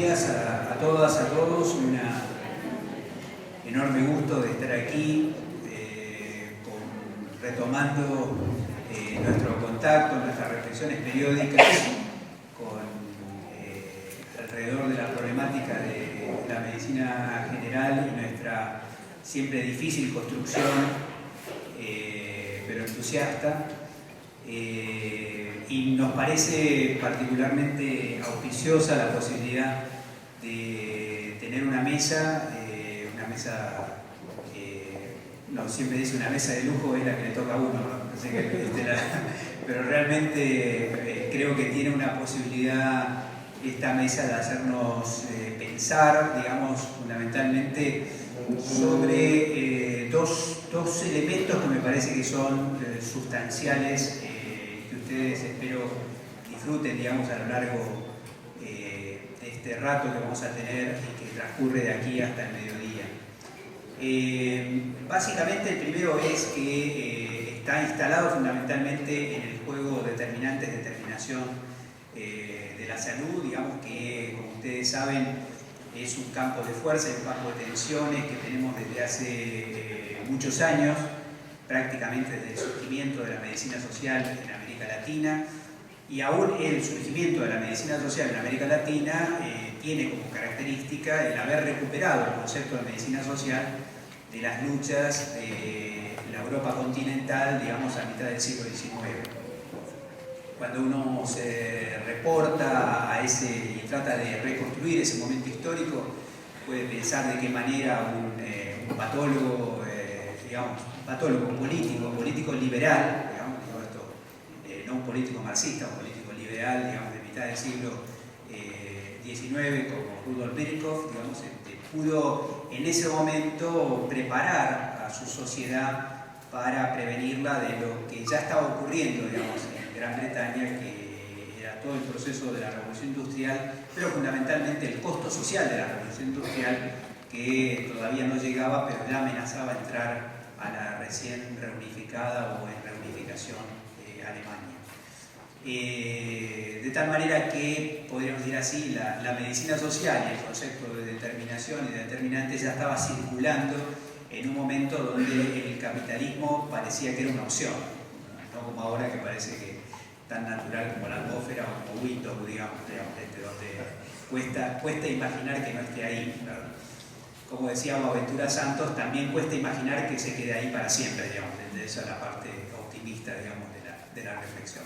días a todas, a todos. Un enorme gusto de estar aquí retomando nuestro contacto, nuestras reflexiones periódicas alrededor de la problemática de la medicina general y nuestra siempre difícil construcción, pero entusiasta. Y nos parece particularmente auspiciosa la posibilidad de tener una mesa, no, siempre dice una mesa de lujo es la que le toca a uno, ¿no? Así que, pero realmente creo que tiene una posibilidad esta mesa de hacernos pensar, digamos, fundamentalmente sobre dos elementos que me parece que son sustanciales, que ustedes espero disfruten, digamos, a lo largo de este rato que vamos a tener y que transcurre de aquí hasta el mediodía. Básicamente el primero es que está instalado fundamentalmente en el juego determinantes de determinación de la salud, digamos que, como ustedes saben, es un campo de fuerza, un campo de tensiones que tenemos desde hace muchos años, prácticamente desde el surgimiento de la medicina social en América Latina, y aún el surgimiento de la medicina social en América Latina tiene como característica el haber recuperado el concepto de medicina social de las luchas de la Europa continental, digamos, a mitad del siglo XIX. Cuando uno se reporta a ese y trata de reconstruir ese momento histórico, puede pensar de qué manera un patólogo, digamos, un patólogo político liberal, digamos, no un político marxista, un político liberal, digamos, de mitad del siglo XIX, como Rudolf Virchow, digamos, pudo en ese momento preparar a su sociedad para prevenirla de lo que ya estaba ocurriendo, digamos, en Gran Bretaña, que era todo el proceso de la revolución industrial, pero fundamentalmente el costo social de la revolución industrial, que todavía no llegaba, pero ya amenazaba entrar a la recién reunificada o en reunificación Alemania. De tal manera que, podríamos decir así, la medicina social y el concepto de determinación y de determinante ya estaba circulando en un momento donde el capitalismo parecía que era una opción, no como ahora que parece que tan natural como la atmósfera o como Windows, digamos, donde cuesta imaginar que no esté ahí, ¿verdad? Como decía Boaventura Santos, también cuesta imaginar que se quede ahí para siempre, digamos, desde esa la parte optimista, digamos, de la reflexión.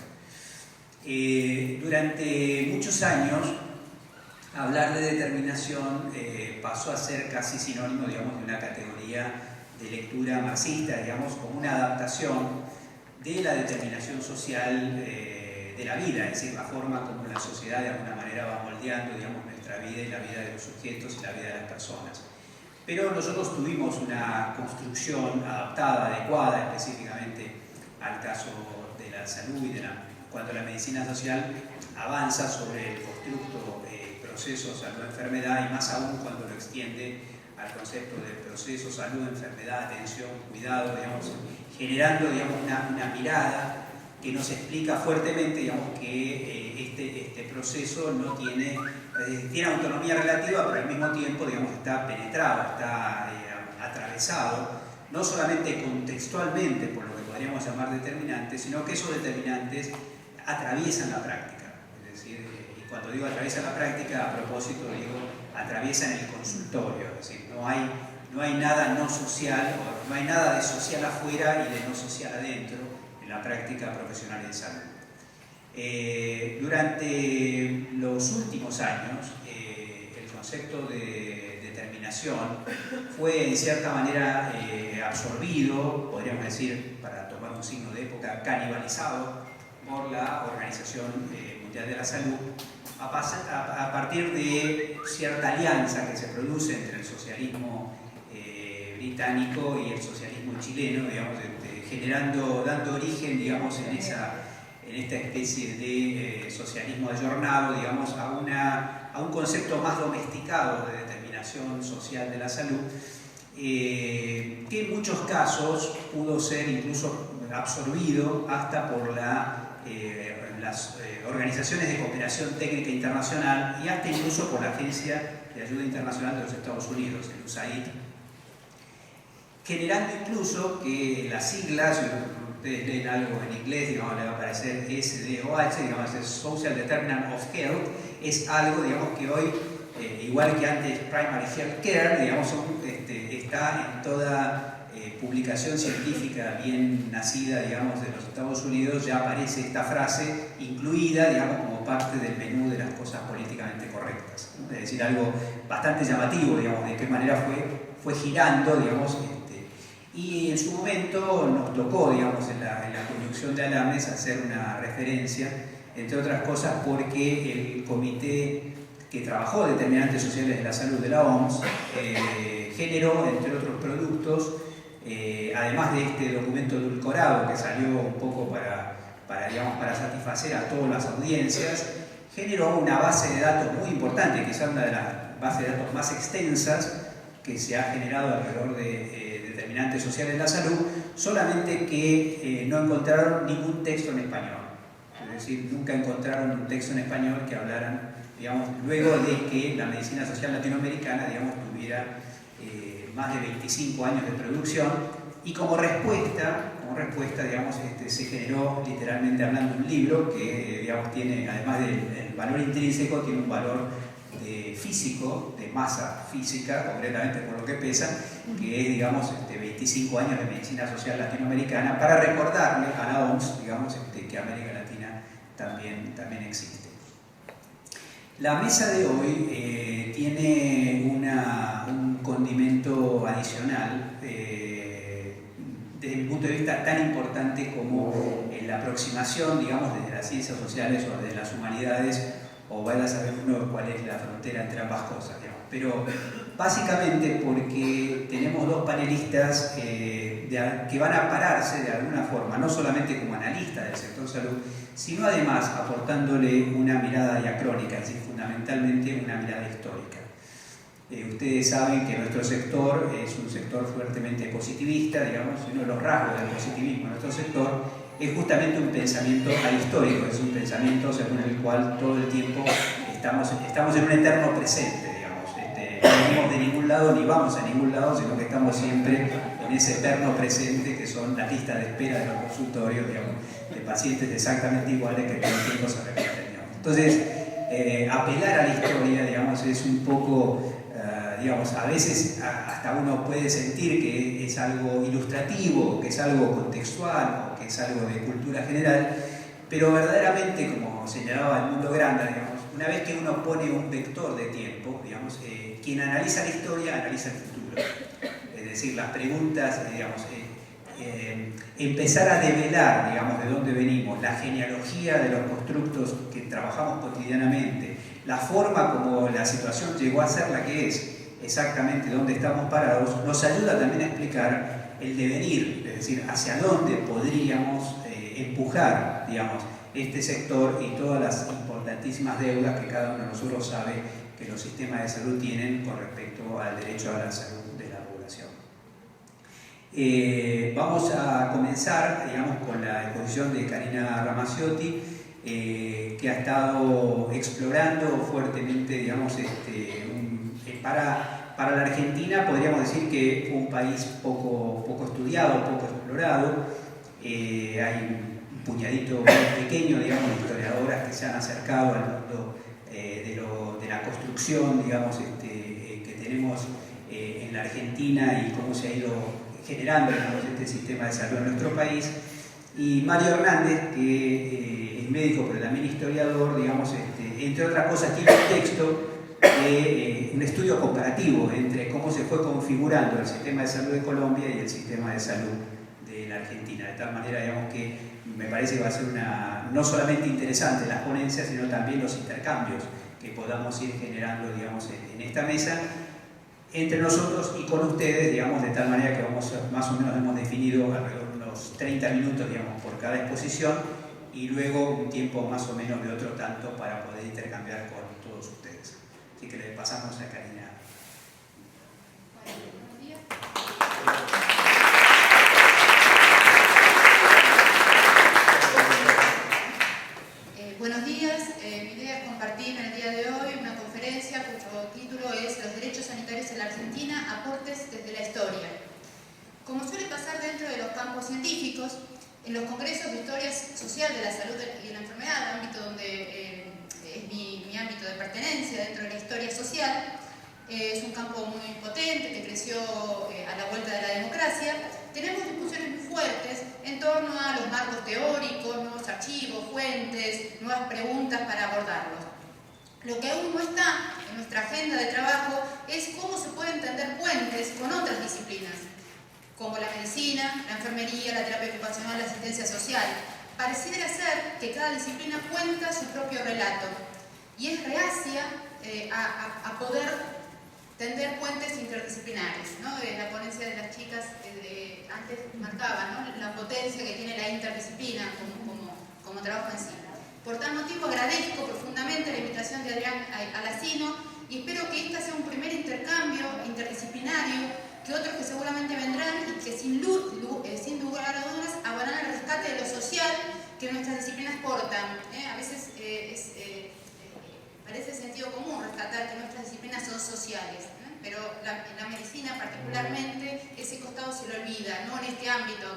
Durante muchos años, hablar de determinación pasó a ser casi sinónimo, digamos, de una categoría de lectura marxista, digamos, como una adaptación de la determinación social de la vida, es decir, la forma como la sociedad de alguna manera va moldeando, digamos, nuestra vida y la vida de los sujetos y la vida de las personas. Pero nosotros tuvimos una construcción adaptada, adecuada específicamente al caso de la salud y cuando la medicina social avanza sobre el constructo proceso salud-enfermedad y más aún cuando lo extiende al concepto de proceso, salud, enfermedad, atención, cuidado, digamos, generando, digamos, una mirada que nos explica fuertemente, digamos, que este proceso no tiene autonomía relativa, pero al mismo tiempo, digamos, está penetrado, está atravesado, no solamente contextualmente por lo que podríamos llamar determinantes, sino que esos determinantes atraviesan la práctica. Es decir, y cuando digo atraviesan la práctica, a propósito digo atraviesan el consultorio, es decir, no hay nada no social, o no hay nada de social afuera y de no social adentro en la práctica profesional de salud. Durante los últimos años, el concepto de determinación fue en cierta manera absorbido, podríamos decir, para tomar un signo de época, canibalizado por la Organización Mundial de la Salud, a partir de cierta alianza que se produce entre el socialismo británico y el socialismo chileno, digamos, dando origen, digamos, en esta especie de socialismo ayornado, digamos, a un concepto más domesticado de determinación social de la salud, que en muchos casos pudo ser incluso absorbido hasta por la las organizaciones de cooperación técnica internacional y hasta incluso por la Agencia de Ayuda Internacional de los Estados Unidos, el USAID, generando incluso que las siglas, ustedes leen algo en inglés, digamos, le va a aparecer SDOH, digamos, es Social Determinant of Health, es algo, digamos, que hoy, igual que antes Primary Health Care, digamos, está en toda publicación científica bien nacida, digamos, de los Estados Unidos, ya aparece esta frase incluida, digamos, como parte del menú de las cosas políticamente correctas, ¿no? Es decir, algo bastante llamativo, digamos, de qué manera fue girando, digamos, y en su momento nos tocó, digamos, en la conducción de Alames hacer una referencia, entre otras cosas porque el comité que trabajó determinantes sociales de la salud de la OMS generó, entre otros productos, además de este documento edulcorado que salió un poco para satisfacer a todas las audiencias, generó una base de datos muy importante, quizás una de las bases de datos más extensas que se ha generado alrededor de determinantes sociales de la salud, solamente que no encontraron ningún texto en español. Es decir, nunca encontraron un texto en español que hablaran, digamos, luego de que la medicina social latinoamericana, digamos, tuviera más de 25 años de producción, y como respuesta digamos, se generó, literalmente hablando, un libro que, digamos, tiene, además del valor intrínseco, tiene un valor físico, de masa física, concretamente por lo que pesa, que es, digamos, 25 años de medicina social latinoamericana, para recordarle a la OMS, digamos, que América Latina también existe. La mesa de hoy tiene un condimento adicional desde mi punto de vista tan importante como la aproximación, digamos, desde las ciencias sociales o desde las humanidades, o vaya a saber uno cuál es la frontera entre ambas cosas, digamos. Pero básicamente porque tenemos dos panelistas que van a pararse de alguna forma, no solamente como analistas del sector salud, sino además aportándole una mirada diacrónica, es decir, fundamentalmente una mirada histórica. Ustedes saben que nuestro sector es un sector fuertemente positivista, digamos, uno de los rasgos del positivismo en nuestro sector es justamente un pensamiento ahistórico, es un pensamiento según el cual todo el tiempo estamos en un eterno presente, digamos. No venimos de ningún lado ni vamos a ningún lado, sino que estamos siempre en ese eterno presente que son las listas de espera de los consultorios, digamos, de pacientes exactamente iguales que todo el tiempo se repiten, digamos. Entonces, apelar a la historia, digamos, es un poco, digamos, a veces hasta uno puede sentir que es algo ilustrativo, que es algo contextual, o que es algo de cultura general, pero verdaderamente, como señalaba el Mundo Grande, digamos, una vez que uno pone un vector de tiempo, digamos, quien analiza la historia analiza el futuro. Es decir, las preguntas, digamos, empezar a develar, digamos, de dónde venimos, la genealogía de los constructos que trabajamos cotidianamente, la forma como la situación llegó a ser la que es, exactamente dónde estamos parados, nos ayuda también a explicar el devenir, es decir, hacia dónde podríamos empujar, digamos, este sector y todas las importantísimas deudas que cada uno de nosotros sabe que los sistemas de salud tienen con respecto al derecho a la salud de la población. Vamos a comenzar, digamos, con la exposición de Karina Ramacciotti, que ha estado explorando fuertemente, digamos, para la Argentina podríamos decir que fue un país poco estudiado, poco explorado. Hay un puñadito muy pequeño, digamos, de historiadoras que se han acercado al mundo de la construcción, digamos, que tenemos en la Argentina y cómo se ha ido generando, digamos, este sistema de salud en nuestro país. Y Mario Hernández, que es médico pero también historiador, digamos, entre otras cosas tiene un texto un estudio comparativo entre cómo se fue configurando el sistema de salud de Colombia y el sistema de salud de la Argentina, de tal manera, digamos, que me parece que va a ser no solamente interesante las ponencias, sino también los intercambios que podamos ir generando, digamos, en esta mesa entre nosotros y con ustedes, digamos, de tal manera que más o menos hemos definido alrededor de unos 30 minutos, digamos, por cada exposición, y luego un tiempo más o menos de otro tanto para poder intercambiar con todos ustedes. Así que le pasamos a Karina. Buenos días. sanitarios en la Argentina, aportes desde la historia. Como suele pasar dentro de los campos científicos, en los congresos de historia social de la salud y de la enfermedad, ámbito donde es mi ámbito de pertenencia dentro de la historia social, es un campo muy potente que creció a la vuelta de la democracia. Tenemos discusiones muy fuertes en torno a los marcos teóricos, nuevos archivos, fuentes, nuevas preguntas para abordarlos. Lo que aún no está en nuestra agenda de trabajo es cómo se pueden tender puentes con otras disciplinas, como la medicina, la enfermería, la terapia ocupacional, la asistencia social. Pareciera ser que cada disciplina cuenta su propio relato y es reacia a poder tender puentes interdisciplinarios, ¿no? La ponencia de las chicas antes marcaba, ¿no?, la potencia que tiene la interdisciplina como trabajo en sí. Por tal motivo agradezco profundamente la invitación de Adrián Alacino y espero que este sea un primer intercambio interdisciplinario, que otros que seguramente vendrán y que sin lugar a dudas abonarán al rescate de lo social que nuestras disciplinas portan. A veces parece sentido común rescatar que nuestras disciplinas son sociales, pero en la medicina particularmente ese costado se lo olvida, no en este ámbito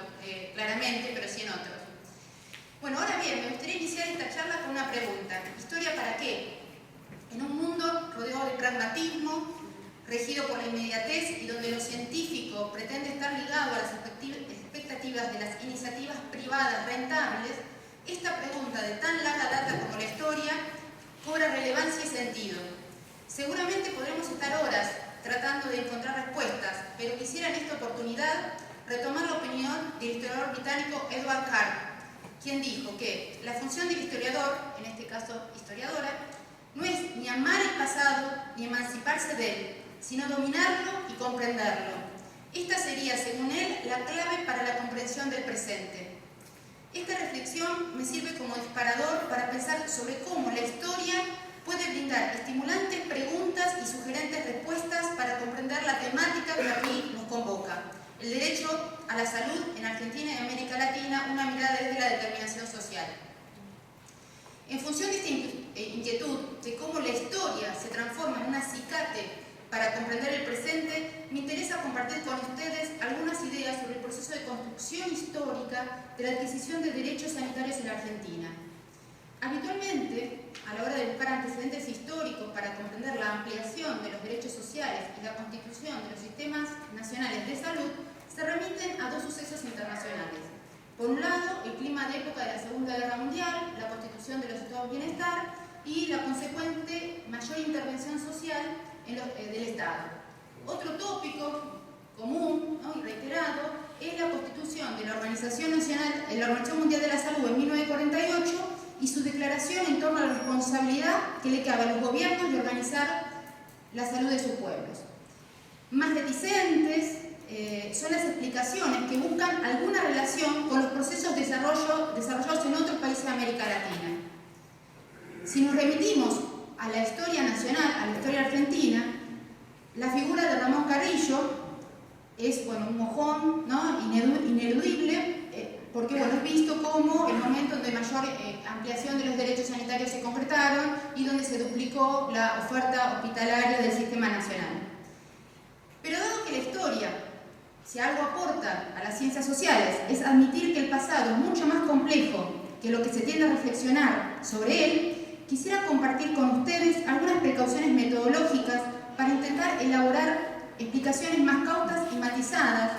claramente, pero sí en otros. Bueno, ahora bien, me gustaría iniciar esta charla con una pregunta. ¿Historia para qué? En un mundo rodeado de pragmatismo, regido por la inmediatez y donde lo científico pretende estar ligado a las expectativas de las iniciativas privadas rentables, esta pregunta de tan larga data como la historia cobra relevancia y sentido. Seguramente podremos estar horas tratando de encontrar respuestas, pero quisiera en esta oportunidad retomar la opinión del historiador británico Edward Hart, quien dijo que la función del historiador, en este caso historiadora, no es ni amar el pasado ni emanciparse de él, sino dominarlo y comprenderlo. Esta sería, según él, la clave para la comprensión del presente. Esta reflexión me sirve como disparador para pensar sobre cómo la historia puede brindar estimulantes preguntas y sugerentes respuestas para comprender la temática que aquí nos convoca: el derecho a la salud en Argentina y América Latina, una mirada desde la determinación social. En función de esta inquietud de cómo la historia se transforma en un acicate para comprender el presente, me interesa compartir con ustedes algunas ideas sobre el proceso de construcción histórica de la adquisición de derechos sanitarios en la Argentina. Habitualmente, a la hora de buscar antecedentes históricos para comprender la ampliación de los derechos sociales y la constitución de los sistemas nacionales de salud, se remiten a dos sucesos internacionales. Por un lado, el clima de época de la Segunda Guerra Mundial, la constitución de los estados de bienestar y la consecuente mayor intervención social del Estado. Otro tópico común, ¿no?, y reiterado es la constitución de la Organización Mundial de la Salud en 1948 y su declaración en torno a la responsabilidad que le cabe a los gobiernos de organizar la salud de sus pueblos. Más reticentes son las explicaciones que buscan alguna relación con los procesos desarrollados en otros países de América Latina. Si nos remitimos a la historia nacional, a la historia argentina, la figura de Ramón Carrillo es, bueno, un mojón, ¿no?, ineludible, porque, bueno, es visto como el momento donde mayor ampliación de los derechos sanitarios se concretaron y donde se duplicó la oferta hospitalaria del sistema nacional. Pero dado que la historia, si algo aporta a las ciencias sociales, es admitir que el pasado es mucho más complejo que lo que se tiende a reflexionar sobre él, quisiera compartir con ustedes algunas precauciones metodológicas para intentar elaborar explicaciones más cautas y matizadas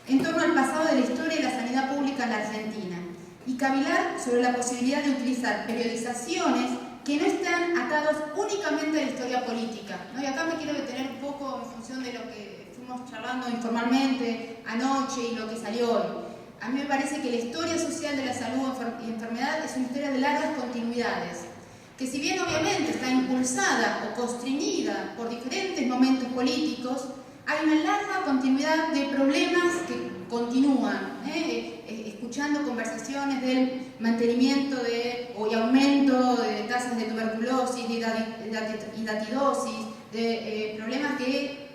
en torno al pasado de la historia de la sanidad pública en la Argentina y cavilar sobre la posibilidad de utilizar periodizaciones que no están atados únicamente a la historia política, ¿no? Y acá me quiero detener un poco en función de lo que fuimos charlando informalmente anoche y lo que salió hoy. A mí me parece que la historia social de la salud y enfermedad es una historia de largas continuidades, que si bien obviamente está impulsada o constreñida por diferentes momentos políticos, hay una larga continuidad de problemas que continúan, escuchando conversaciones del mantenimiento y aumento de tasas de tuberculosis, de hidatidosis, de problemas que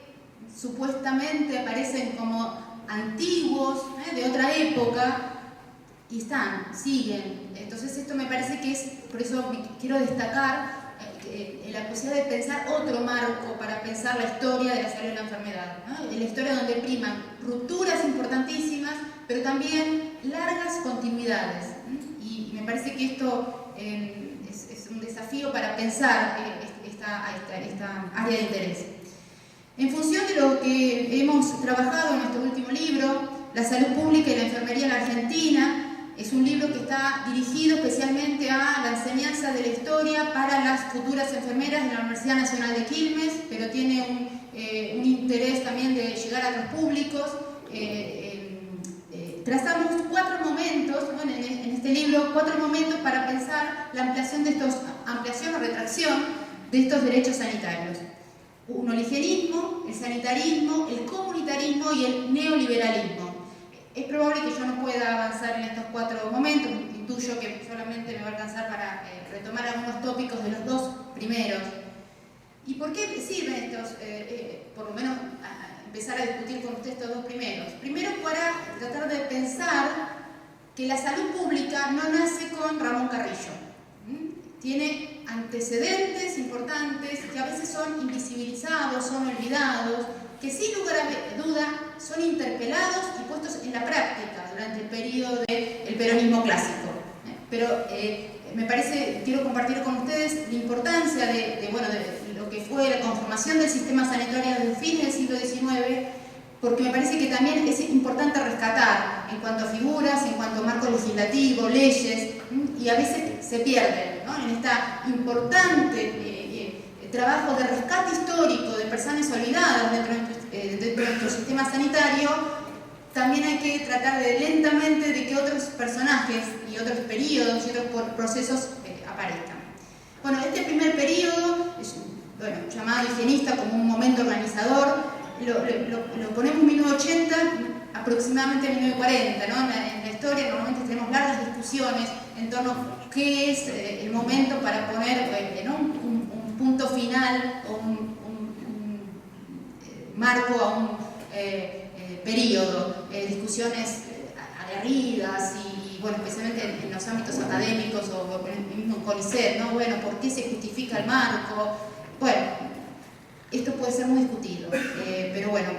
supuestamente aparecen como antiguos, de otra época, y siguen. Entonces esto me parece que es, por eso quiero destacar la posibilidad de pensar otro marco para pensar la historia de la salud y la enfermedad, ¿no? La historia donde priman rupturas importantísimas, pero también largas continuidades. Y me parece que esto es un desafío para pensar esta área de interés. En función de lo que hemos trabajado en nuestro último libro, La salud pública y la enfermería en la Argentina, es un libro que está dirigido especialmente a la enseñanza de la historia para las futuras enfermeras de la Universidad Nacional de Quilmes, pero tiene un interés también de llegar a otros públicos. Trazamos 4 momentos, bueno, en este libro, 4 momentos para pensar la ampliación o retracción de estos derechos sanitarios. Uno, el higienismo, el sanitarismo, el comunitarismo y el neoliberalismo. Es probable que yo no pueda avanzar en estos 4 momentos, intuyo que solamente me va a alcanzar para retomar algunos tópicos de los 2 primeros. ¿Y por qué sirven estos, por lo menos, empezar a discutir con ustedes estos 2 primeros? Primero, para tratar de pensar que la salud pública no nace con Ramón Carrillo. Tiene antecedentes importantes que a veces son invisibilizados, son olvidados, que sin lugar a duda son interpelados y puestos en la práctica durante el periodo del peronismo clásico. Pero me parece, quiero compartir con ustedes la importancia de lo que fue la conformación del sistema sanitario desde fines del siglo XIX, porque me parece que también es importante rescatar en cuanto a figuras, en cuanto a marco legislativo, leyes, y a veces se pierden, ¿no? En este importante trabajo de rescate histórico de personas olvidadas dentro de nuestro sistema sanitario. También hay que tratar de lentamente de que otros personajes y otros periodos y otros procesos aparezcan. Bueno, este primer periodo, llamado higienista como un momento organizador, lo ponemos en 1980, aproximadamente en 1940, ¿no? En la historia normalmente tenemos largas discusiones en torno a qué es el momento para poner un punto final o un marco a un periodo, discusiones aguerridas y bueno, especialmente en los ámbitos académicos o en el mismo CONICET, ¿no? Bueno, ¿por qué se justifica el marco? Bueno, esto puede ser muy discutido, pero bueno,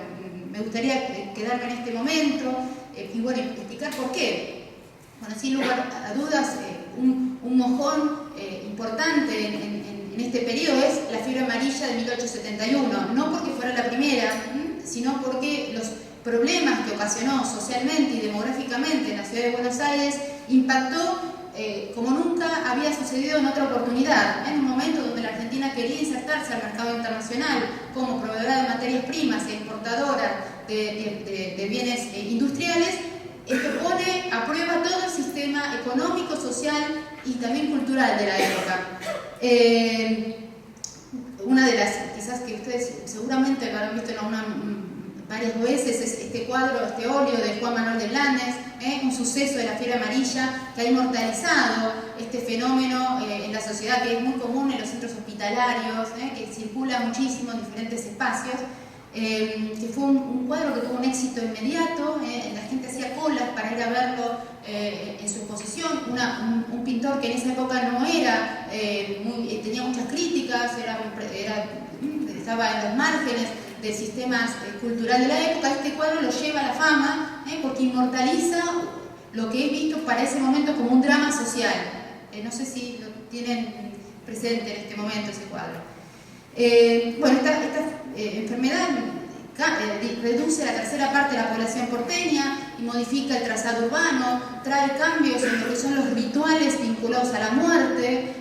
me gustaría quedarme en este momento y bueno, explicar por qué. Bueno, sin lugar a dudas, un mojón importante en este periodo es la fiebre amarilla de 1871, no porque fuera la primera, sino porque los problemas que ocasionó socialmente y demográficamente en la ciudad de Buenos Aires impactó como nunca había sucedido en otra oportunidad, en un momento donde la Argentina quería insertarse al mercado internacional como proveedora de materias primas e importadora de bienes industriales. Esto pone a prueba todo el sistema económico, social y también cultural de la época. Una de las, quizás que ustedes seguramente lo habrán visto varias veces, es este cuadro, este óleo de Juan Manuel de Blanes, un suceso de la fiebre amarilla que ha inmortalizado este fenómeno en la sociedad, que es muy común en los centros hospitalarios, que circula muchísimo en diferentes espacios. Que fue un cuadro que tuvo un éxito inmediato, la gente hacía colas para ir a verlo en su exposición, un pintor que en esa época no era, tenía muchas críticas, estaba en los márgenes del sistema cultural de la época. Este cuadro lo lleva a la fama porque inmortaliza lo que es visto para ese momento como un drama social. No sé si lo tienen presente en este momento ese cuadro. Bueno, esta enfermedad reduce la tercera parte de la población porteña y modifica el trazado urbano, trae cambios en lo que son los rituales vinculados a la muerte,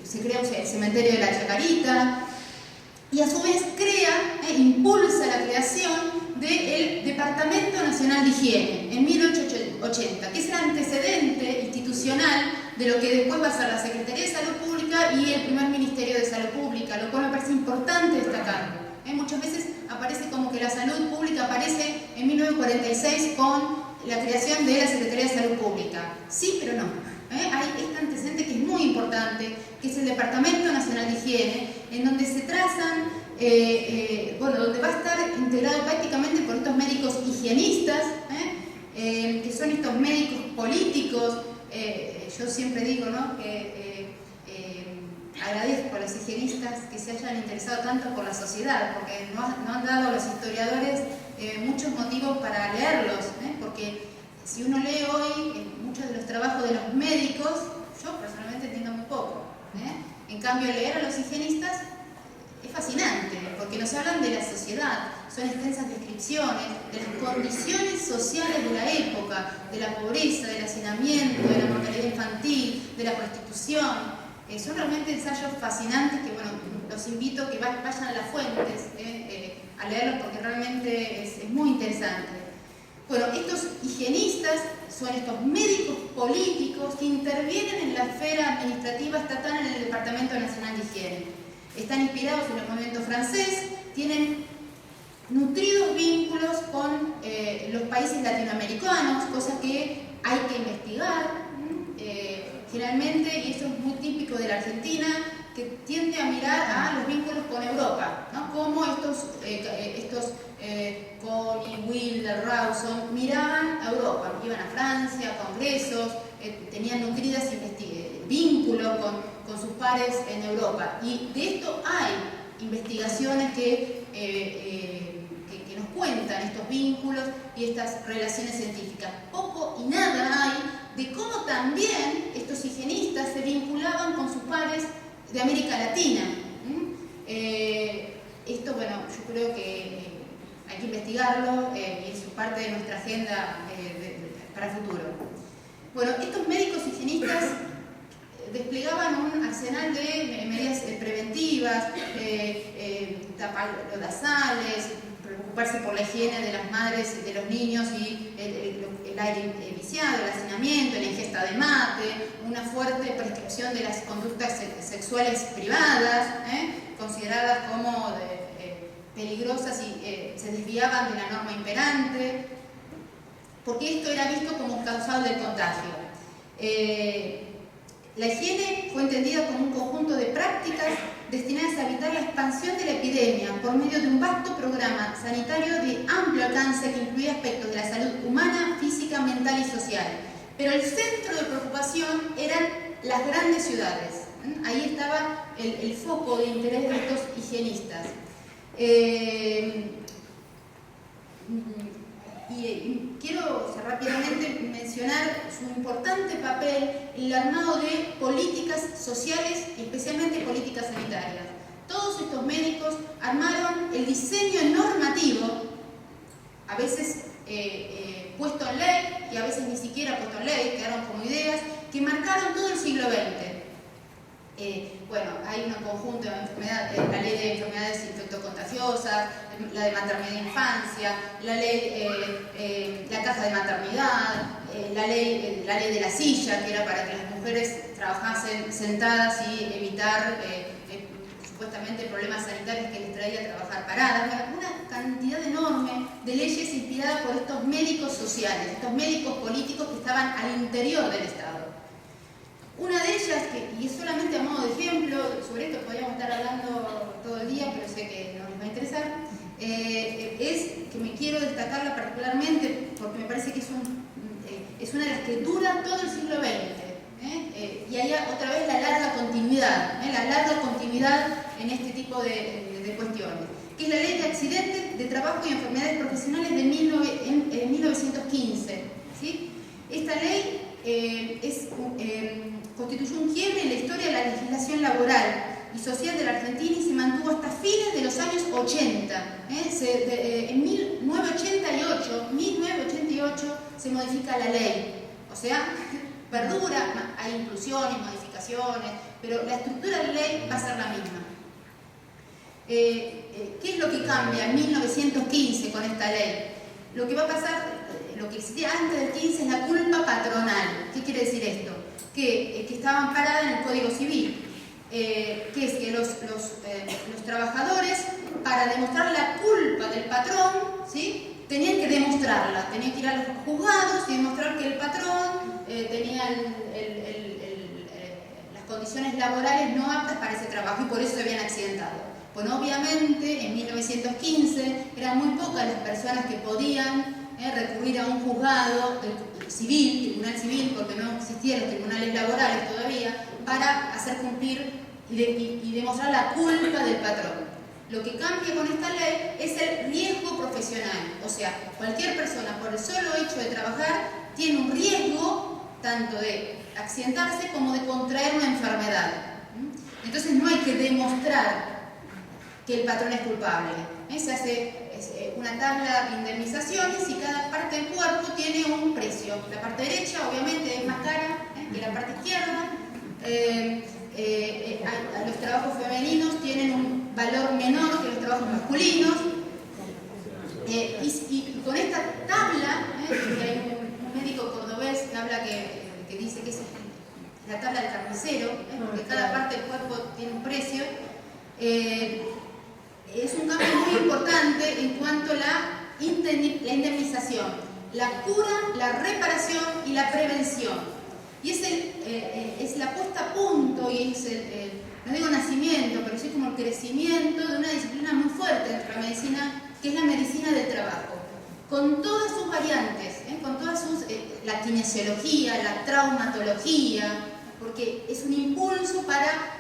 se crea el cementerio de la Chacarita y a su vez impulsa la creación del Departamento Nacional de Higiene en 1880, que es el antecedente institucional de lo que después va a ser la Secretaría de Salud Pública y el primer Ministerio de Salud Pública, lo cual me parece importante destacarlo. Muchas veces aparece como que la salud pública aparece en 1946 con la creación de la Secretaría de Salud Pública. Sí, pero no. Hay este antecedente que es muy importante, que es el Departamento Nacional de Higiene, en donde se trazan, donde va a estar integrado prácticamente por estos médicos higienistas, que son estos médicos políticos. Yo siempre digo, ¿no?, que agradezco a los higienistas que se hayan interesado tanto por la sociedad, porque no han dado a los historiadores muchos motivos para leerlos, porque si uno lee hoy muchos de los trabajos de los médicos, yo personalmente entiendo muy poco. En cambio, leer a los higienistas es fascinante, porque nos hablan de la sociedad, son extensas descripciones de las condiciones sociales de la época, de la pobreza, del hacinamiento, de la mortalidad infantil, de la prostitución. Son realmente ensayos fascinantes que, bueno, los invito a que vayan a las fuentes a leerlos porque realmente es muy interesante. Bueno, estos higienistas son estos médicos políticos que intervienen en la esfera administrativa estatal en el Departamento Nacional de Higiene. Están inspirados en el movimiento francés, tienen nutridos vínculos con los países latinoamericanos, cosas que hay que investigar. Generalmente, y eso es muy típico de la Argentina, que tiende a mirar a los vínculos con Europa, ¿no? Como estos Connie, Wilder, Rawson, miraban a Europa, iban a Francia, a congresos, tenían nutridas vínculos con sus pares en Europa. Y de esto hay investigaciones que nos cuentan estos vínculos y estas relaciones científicas. Poco y nada hay de cómo también estos higienistas se vinculaban con sus pares de América Latina. Esto, bueno, yo creo que hay que investigarlo y es parte de nuestra agenda para el futuro. Bueno, estos médicos higienistas desplegaban un arsenal de medidas preventivas, tapar los nasales, preocuparse por la higiene de las madres y de los niños y el aire viciado, el hacinamiento, la ingesta de mate, una fuerte prescripción de las conductas sexuales privadas, consideradas como peligrosas y se desviaban de la norma imperante, porque esto era visto como causal del contagio. La higiene fue entendida como un conjunto de prácticas destinadas a evitar la expansión de la epidemia por medio de un vasto programa sanitario de amplio alcance que incluía aspectos de la salud humana, física, mental y social. Pero el centro de preocupación eran las grandes ciudades. Ahí estaba el foco de interés de estos higienistas. Y quiero rápidamente mencionar su importante papel en el armado de políticas sociales y especialmente políticas sanitarias. Todos estos médicos armaron el diseño normativo, a veces puesto en ley y a veces ni siquiera puesto en ley, quedaron como ideas que marcaron todo el siglo XX. Bueno, hay un conjunto de enfermedades, la ley de enfermedades infectocontagiosas, la de maternidad e infancia, la ley, la caja de maternidad, la ley de la silla, que era para que las mujeres trabajasen sentadas y evitar supuestamente problemas sanitarios que les traía trabajar paradas. Bueno, una cantidad enorme de leyes inspiradas por estos médicos sociales, estos médicos políticos que estaban al interior del Estado. Una de ellas, y es solamente a modo de ejemplo, sobre esto podríamos estar hablando todo el día, pero sé que no les va a interesar, es que me quiero destacarla particularmente porque me parece que es una de las que dura todo el siglo XX. Y hay otra vez la larga continuidad en este tipo de cuestiones, que es la Ley de Accidentes de Trabajo y Enfermedades Profesionales de 1915. ¿Sí? Esta ley constituyó un quiebre en la historia de la legislación laboral y social de la Argentina y se mantuvo hasta fines de los años 80. En 1988 se modifica la ley, o sea, perdura, hay inclusiones, modificaciones, pero la estructura de la ley va a ser la misma. ¿Qué es lo que cambia en 1915 con esta ley? Lo que va a pasar, lo que existía antes del 15 es la culpa patronal. ¿Qué quiere decir esto? Que estaba amparada en el Código Civil, que es que los trabajadores, para demostrar la culpa del patrón, ¿sí?, tenían que demostrarla, tenían que ir a los juzgados y demostrar que el patrón tenía las condiciones laborales no aptas para ese trabajo y por eso se habían accidentado. Bueno, obviamente en 1915 eran muy pocas las personas que podían recurrir a un juzgado civil, tribunal civil, porque no existían los tribunales laborales todavía, para hacer cumplir y demostrar la culpa del patrón. Lo que cambia con esta ley es el riesgo profesional, o sea, cualquier persona por el solo hecho de trabajar tiene un riesgo tanto de accidentarse como de contraer una enfermedad. Entonces no hay que demostrar que el patrón es culpable. Se hace una tabla de indemnizaciones y cada parte del cuerpo tiene un precio. La parte derecha obviamente es más cara que la parte izquierda. Los trabajos femeninos tienen un valor menor que los trabajos masculinos. Y con esta tabla, hay un médico cordobés que habla que dice que es la tabla del carnicero, porque cada parte del cuerpo tiene un precio. Es un cambio muy importante en cuanto a la indemnización, la cura, la reparación y la prevención. Y es la puesta a punto y es no digo nacimiento, pero sí como el crecimiento de una disciplina muy fuerte de nuestra medicina, que es la medicina del trabajo, con todas sus variantes, con todas sus, la kinesiología, la traumatología, porque es un impulso para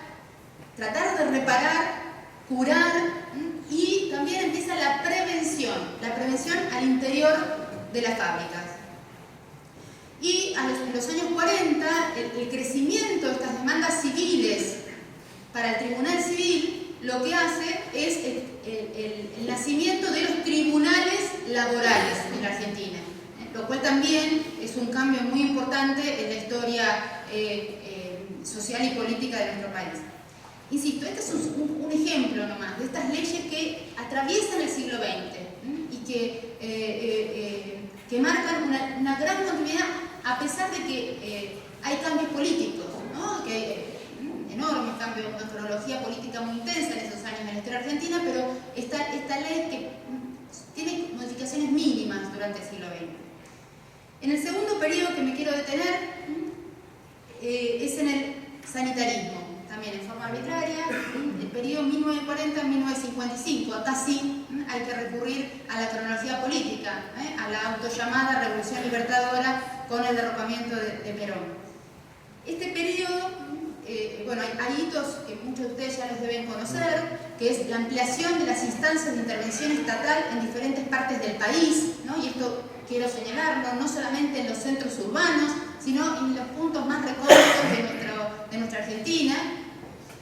tratar de reparar, curar, y también empieza la prevención al interior de las fábricas. Y en los años 40, el crecimiento de estas demandas civiles para el Tribunal Civil lo que hace es el nacimiento de los tribunales laborales en la Argentina, lo cual también es un cambio muy importante en la historia social y política de nuestro país. Insisto, este es un ejemplo nomás de estas leyes que atraviesan el siglo XX y que marcan una gran continuidad a pesar de que hay cambios políticos, ¿no? Que hay enormes cambios, una cronología política muy intensa en esos años en la historia argentina, pero esta ley que tiene modificaciones mínimas durante el siglo XX. En el segundo periodo que me quiero detener es en el sanitarismo. También en forma arbitraria, el periodo 1940-1955. Acá sí hay que recurrir a la cronología política, a la autollamada Revolución Libertadora con el derrocamiento de Perón. Este periodo, bueno, hay hitos que muchos de ustedes ya los deben conocer, que es la ampliación de las instancias de intervención estatal en diferentes partes del país, ¿no? Y esto quiero señalarlo, no solamente en los centros urbanos, sino en los puntos más recónditos de nuestra Argentina.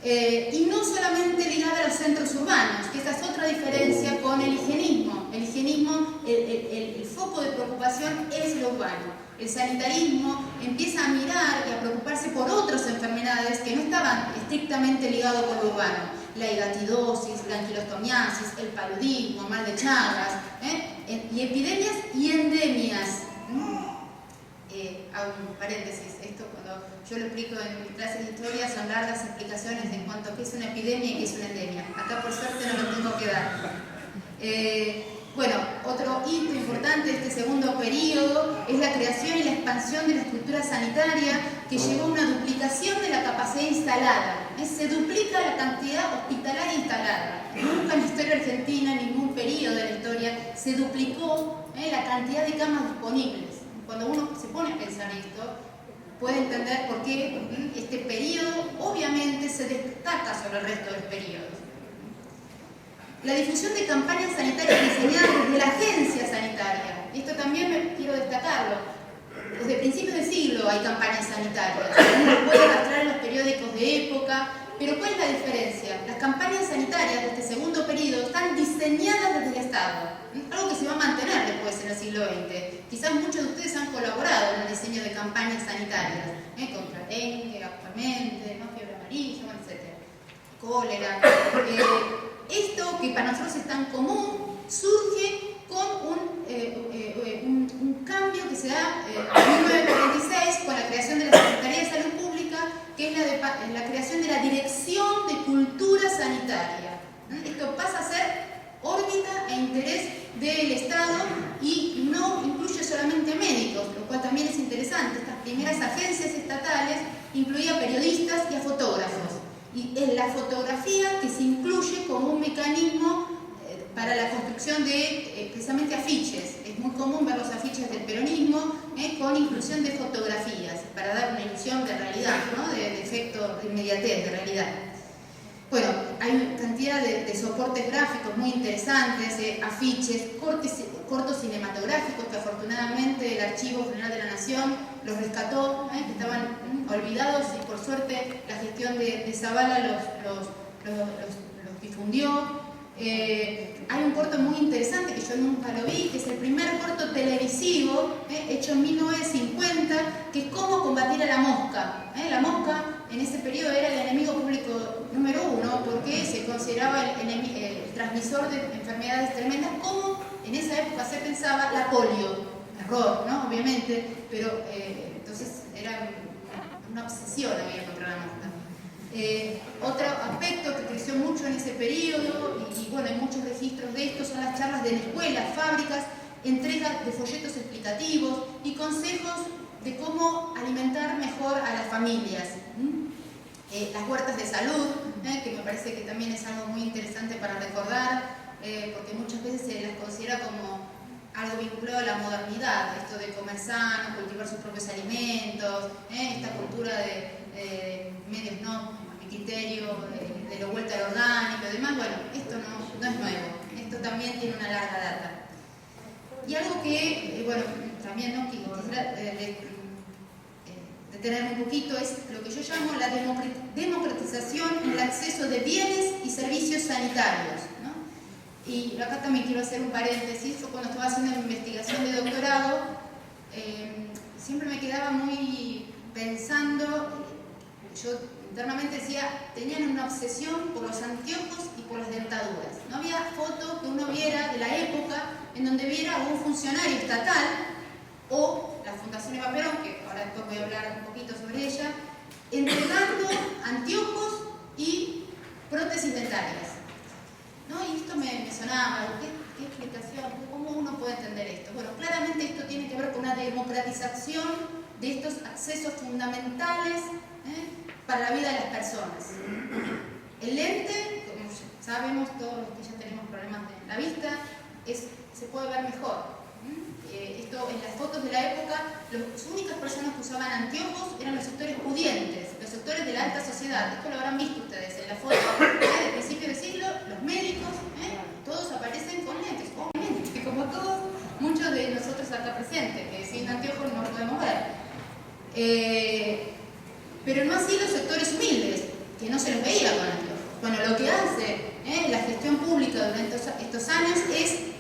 Y no solamente ligada a los centros urbanos, que esta es otra diferencia con el higienismo. El higienismo, el foco de preocupación es lo urbano. El sanitarismo empieza a mirar y a preocuparse por otras enfermedades que no estaban estrictamente ligadas con lo urbano. La hidatidosis, la anquilostomiasis, el paludismo, mal de Chagas, y epidemias y endemias. Hago un paréntesis, esto cuando yo lo explico en mis clases de historia son largas explicaciones en cuanto a qué es una epidemia y qué es una endemia. Acá por suerte no lo tengo que dar. Bueno, otro hito importante de este segundo periodo es la creación y la expansión de la estructura sanitaria que llevó a una duplicación de la capacidad instalada. Se duplica la cantidad hospitalaria instalada. Nunca en la historia argentina, en ningún periodo de la historia, se duplicó la cantidad de camas disponibles. Cuando uno se pone a pensar esto, puede entender por qué este periodo obviamente se destaca sobre el resto de los periodos. La difusión de campañas sanitarias diseñadas desde la agencia sanitaria. Y esto también quiero destacarlo. Desde principios del siglo hay campañas sanitarias. Uno puede arrastrar en los periódicos de época, pero ¿cuál es la diferencia? Las campañas sanitarias de este segundo periodo están diseñadas desde el Estado. Algo que se va a mantener después en el siglo XX. Quizás muchos de ustedes han colaborado en el diseño de campañas sanitarias, contra dengue actualmente, fiebre amarilla, etc. Cólera. Esto que para nosotros es tan común surge con un cambio que se da en 1946 con la creación de la Secretaría de Salud Pública, que es la creación de la Dirección de Cultura Sanitaria. Esto pasa a ser órbita e interés del Estado y no incluye solamente médicos, lo cual también es interesante. Estas primeras agencias estatales incluían periodistas y a fotógrafos. Y es la fotografía que se incluye como un mecanismo para la construcción de precisamente afiches. Es muy común ver los afiches del peronismo con inclusión de fotografías para dar una ilusión de realidad, ¿no? de efecto de inmediatez, de realidad. Bueno, hay cantidad de soportes gráficos muy interesantes, afiches, cortos cinematográficos que afortunadamente el Archivo General de la Nación los rescató, que estaban olvidados, y por suerte la gestión de Zavala los difundió. Hay un corto muy interesante que yo nunca lo vi, que es el primer corto televisivo hecho en 1950, que es cómo combatir a la mosca. La mosca en ese periodo era el enemigo público número 1 porque se consideraba el transmisor de enfermedades tremendas, como en esa época se pensaba la polio. Error, ¿no? Obviamente, pero entonces era una obsesión había contra la mosca. Otro aspecto que creció mucho en ese periodo, y bueno, hay muchos registros de esto, son las charlas de escuelas, fábricas, entregas de folletos explicativos y consejos de cómo alimentar mejor a las familias. Las huertas de salud, que me parece que también es algo muy interesante para recordar, porque muchas veces se las considera como algo vinculado a la modernidad, esto de comer sano, cultivar sus propios alimentos, esta cultura de medios no, a mi criterio, de la vuelta al orgánico y demás. Bueno, esto no es nuevo, esto también tiene una larga data. Y algo que, bueno, también no quisiera detenerme un poquito, es lo que yo llamo la democratización en el acceso de bienes y servicios sanitarios, ¿no? Y acá también quiero hacer un paréntesis. Yo cuando estaba haciendo mi investigación de doctorado, siempre me quedaba muy pensando, yo internamente decía, tenían una obsesión por los anteojos y por las dentaduras. No había foto que uno viera de la época en donde viera a un funcionario estatal o la Fundación Eva Perón, que ahora después voy a hablar un poquito sobre ella, entregando anteojos y prótesis dentarias, ¿no? Y esto me sonaba, ¿qué explicación? ¿Cómo uno puede entender esto? Bueno, claramente esto tiene que ver con una democratización de estos accesos fundamentales para la vida de las personas. El lente, como sabemos todos los que ya tenemos problemas de la vista, se puede ver mejor. Esto, en las fotos de la época, las únicas personas que usaban anteojos eran los sectores pudientes, los sectores de la alta sociedad. Esto lo habrán visto ustedes en la foto del principio del siglo. Los médicos, todos aparecen con lentes, obviamente, como todos, muchos de nosotros acá presentes, que sin anteojos no podemos ver. Pero no así los sectores humildes, que no se los veía con anteojos. Bueno, lo que hace la gestión pública durante estos años es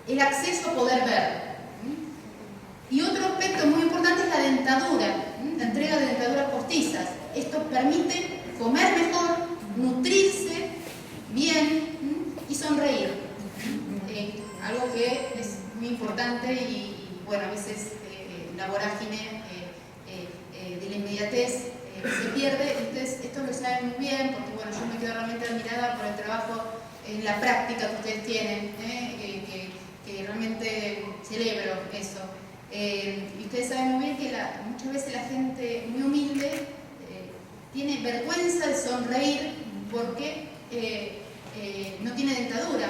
el acceso a poder ver. Y otro aspecto muy importante es la dentadura, la entrega de dentaduras postizas. Esto permite comer mejor, nutrirse bien y sonreír. Algo que es muy importante y bueno, a veces la vorágine de la inmediatez se pierde. Ustedes esto lo saben muy bien, porque bueno, yo me quedo realmente admirada por el trabajo en la práctica que ustedes tienen, que realmente celebro eso. Y ustedes saben muy bien que muchas veces la gente muy humilde tiene vergüenza de sonreír porque no tiene dentadura.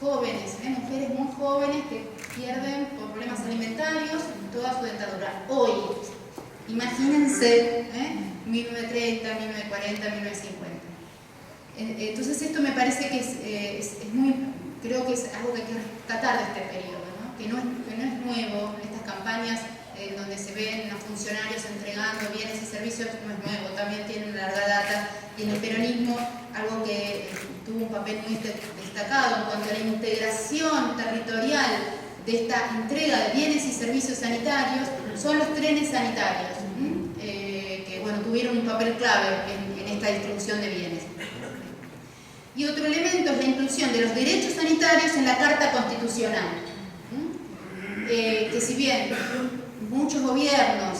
Jóvenes, mujeres muy jóvenes que pierden por problemas alimentarios toda su dentadura. Hoy, imagínense, 1930, 1940, 1950. Entonces esto me parece que es muy, creo que es algo que hay que rescatar de este periodo, ¿no? Que no es nuevo. Estas campañas donde se ven a funcionarios entregando bienes y servicios no es nuevo, también tiene una larga data. Y en el peronismo, algo que tuvo un papel muy destacado en cuanto a la integración territorial de esta entrega de bienes y servicios sanitarios son los trenes sanitarios, que bueno, tuvieron un papel clave en esta distribución de bienes. Y otro elemento es la inclusión de los derechos sanitarios en la Carta Constitucional, que si bien muchos gobiernos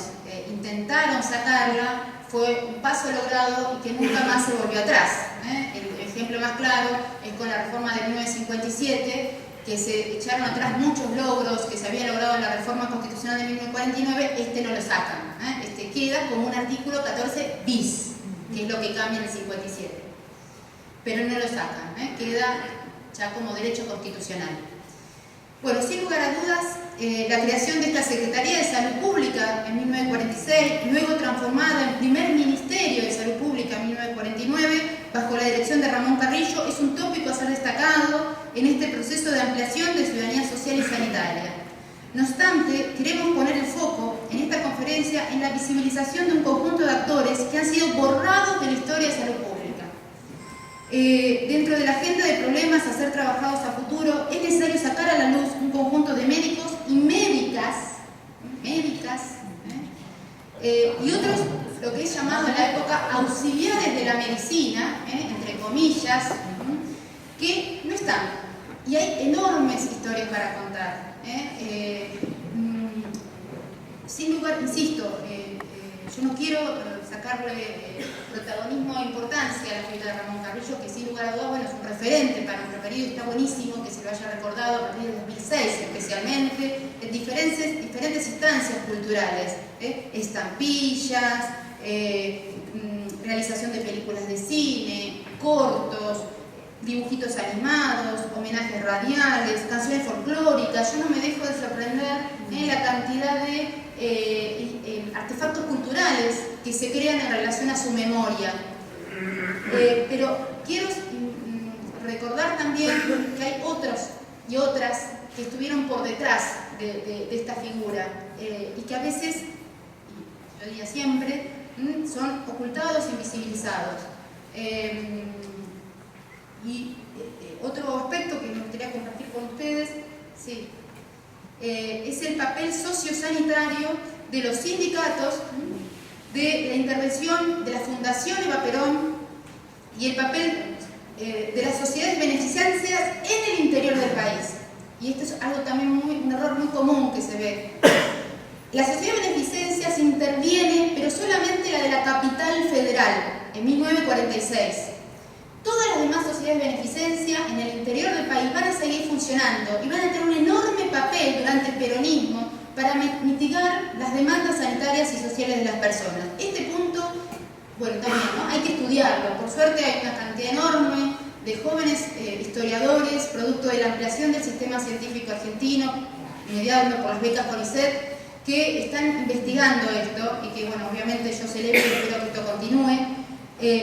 intentaron sacarla, fue un paso logrado y que nunca más se volvió atrás. El ejemplo más claro es con la reforma de 1957, que se echaron atrás muchos logros que se habían logrado en la reforma constitucional de 1949, este no lo sacan. Este queda como un artículo 14 bis, que es lo que cambia en el 57. Pero no lo sacan, queda ya como derecho constitucional. Bueno, sin lugar a dudas, la creación de esta Secretaría de Salud Pública en 1946, luego transformada en primer Ministerio de Salud Pública en 1949, bajo la dirección de Ramón Carrillo, es un tópico a ser destacado en este proceso de ampliación de ciudadanía social y sanitaria. No obstante, queremos poner el foco en esta conferencia en la visibilización de un conjunto de actores que han sido borrados de la historia de salud pública. Dentro de la agenda de problemas a ser trabajados a futuro, es necesario sacar a la luz un conjunto de médicos y médicas, y otros, lo que es llamado en la época auxiliares de la medicina, entre comillas, que no están. Y hay enormes historias para contar. Sin lugar, insisto, yo no quiero sacarle protagonismo e importancia a la figura de Ramón Carrillo, que sin lugar a dudas, bueno, es un referente para nuestro periodo y está buenísimo que se lo haya recordado a partir de 2006 especialmente, en diferentes instancias culturales, estampillas, realización de películas de cine, cortos, dibujitos animados, homenajes radiales, canciones folclóricas. Yo no me dejo de sorprender la cantidad de artefactos culturales que se crean en relación a su memoria. Pero quiero recordar también que hay otros y otras que estuvieron por detrás de esta figura y que a veces, yo diría siempre, son ocultados e invisibilizados. Y otro aspecto que me gustaría compartir con ustedes, sí, es el papel sociosanitario de los sindicatos, de la intervención de la Fundación Eva Perón y el papel de las sociedades beneficiarias en el interior del país. Y esto es algo también un error muy común que se ve. La sociedad de beneficencia se interviene, pero solamente la de la capital federal, en 1946. Todas las demás sociedades de beneficencia en el interior del país van a seguir funcionando y van a tener un enorme papel durante el peronismo para mitigar las demandas sanitarias y sociales de las personas. Este punto, bueno, también, ¿no? Hay que estudiarlo. Por suerte hay una cantidad enorme de jóvenes historiadores, producto de la ampliación del sistema científico argentino, mediado por las becas CONICET, que están investigando esto y que, bueno, obviamente yo celebro y espero que esto continúe.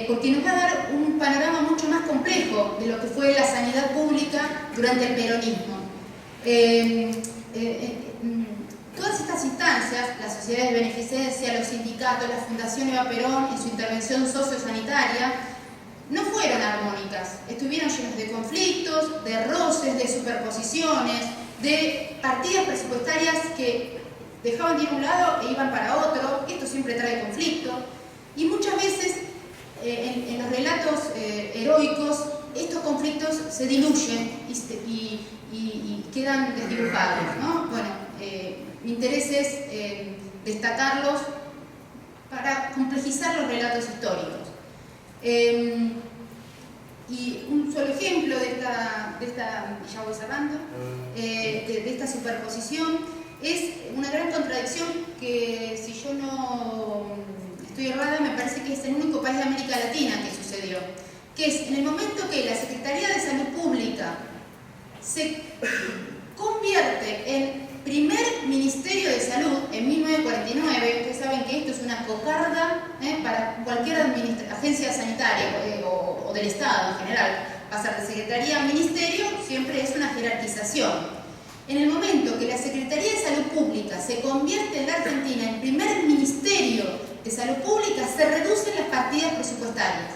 Porque nos va a dar un panorama mucho más complejo de lo que fue la sanidad pública durante el peronismo. Todas estas instancias, las sociedades de beneficencia, los sindicatos, la Fundación Eva Perón en su intervención sociosanitaria, no fueron armónicas, estuvieron llenos de conflictos, de roces, de superposiciones, de partidas presupuestarias que dejaban de ir a un lado e iban para otro. Esto siempre trae conflicto y muchas veces en los relatos heroicos estos conflictos se diluyen y quedan desdibujados, ¿no? Bueno, mi interés es destacarlos para complejizar los relatos históricos. Y un solo ejemplo de esta ya voy cerrando, de esta superposición, es una gran contradicción que, si yo no estoy errada, me parece que es el único país de América Latina que sucedió, que es en el momento que la Secretaría de Salud Pública se convierte en primer Ministerio de Salud en 1949, ustedes saben que esto es una cocarda para cualquier agencia sanitaria o del Estado en general. Pasar de Secretaría a Ministerio siempre es una jerarquización. En el momento que la Secretaría de Salud Pública se convierte en la Argentina en primer Ministerio de Salud Pública, se reducen las partidas presupuestarias.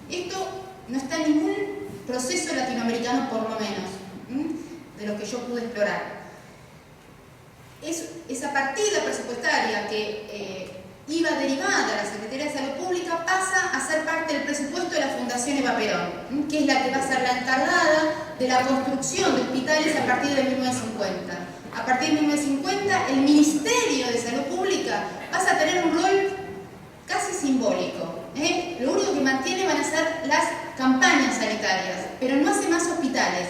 Esto no está en ningún proceso latinoamericano, por lo menos, de lo que yo pude explorar. Esa partida presupuestaria que iba derivada a la Secretaría de Salud Pública pasa a ser parte del presupuesto de la Fundación Eva Perón, que es la que va a ser la encargada de la construcción de hospitales a partir de 1950. A partir de 1950, el Ministerio de Salud Pública pasa a tener un rol casi simbólico. Lo único que mantiene van a ser las campañas sanitarias, pero no hace más hospitales.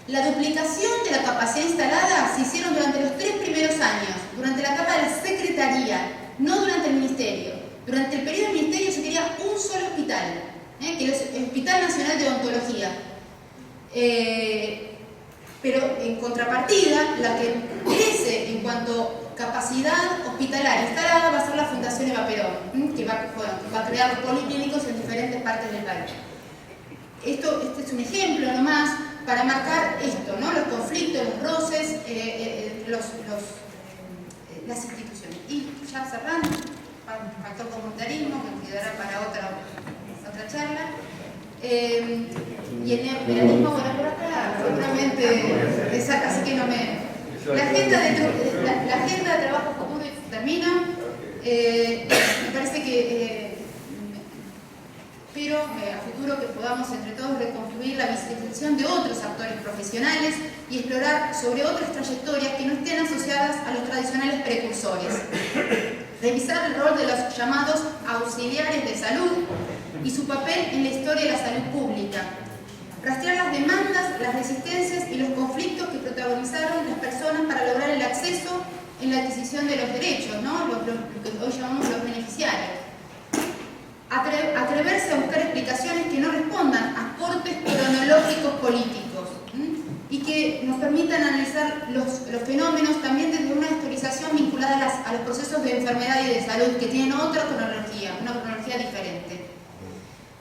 La duplicación de la capacidad instalada se hicieron durante los 3 primeros años, durante la etapa de la Secretaría, no durante el Ministerio. Durante el periodo del Ministerio se quería un solo hospital, que es el Hospital Nacional de Odontología. Pero en contrapartida, la que crece en cuanto a capacidad hospitalaria instalada va a ser la Fundación Eva Perón, que va a crear policlínicos en diferentes partes del país. Este es un ejemplo nomás para marcar esto, ¿no? Los conflictos, los roces, las instituciones. Y ya cerrando, factor comunitarismo, que quedará para otra charla. Y el neoliberalismo, bueno, por acá seguramente, así que no me... La agenda de trabajo futuro termina. Me parece que espero a futuro que podamos entre todos reconstruir la visibilización de otros actores profesionales y explorar sobre otras trayectorias que no estén asociadas a los tradicionales precursores. Revisar el rol de los llamados auxiliares de salud y su papel en la historia de la salud pública. Rastrear las demandas, las resistencias y los conflictos que protagonizaron las personas para lograr el acceso en la adquisición de los derechos, ¿no? Lo que hoy llamamos los beneficiarios. Atreverse a buscar explicaciones que no respondan a cortes cronológicos políticos y que nos permitan analizar los fenómenos también desde una historización vinculada a los procesos de enfermedad y de salud que tienen otra cronología, una cronología diferente.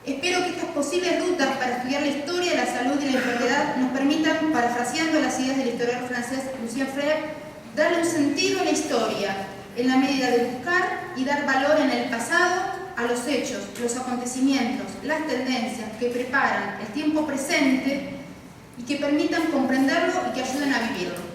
Espero que estas posibles rutas para estudiar la historia de la salud y la enfermedad nos permitan, parafraseando las ideas del historiador francés Lucien Freire, darle un sentido a la historia en la medida de buscar y dar valor en el pasado a los hechos, los acontecimientos, las tendencias que preparan el tiempo presente y que permitan comprenderlo y que ayuden a vivirlo.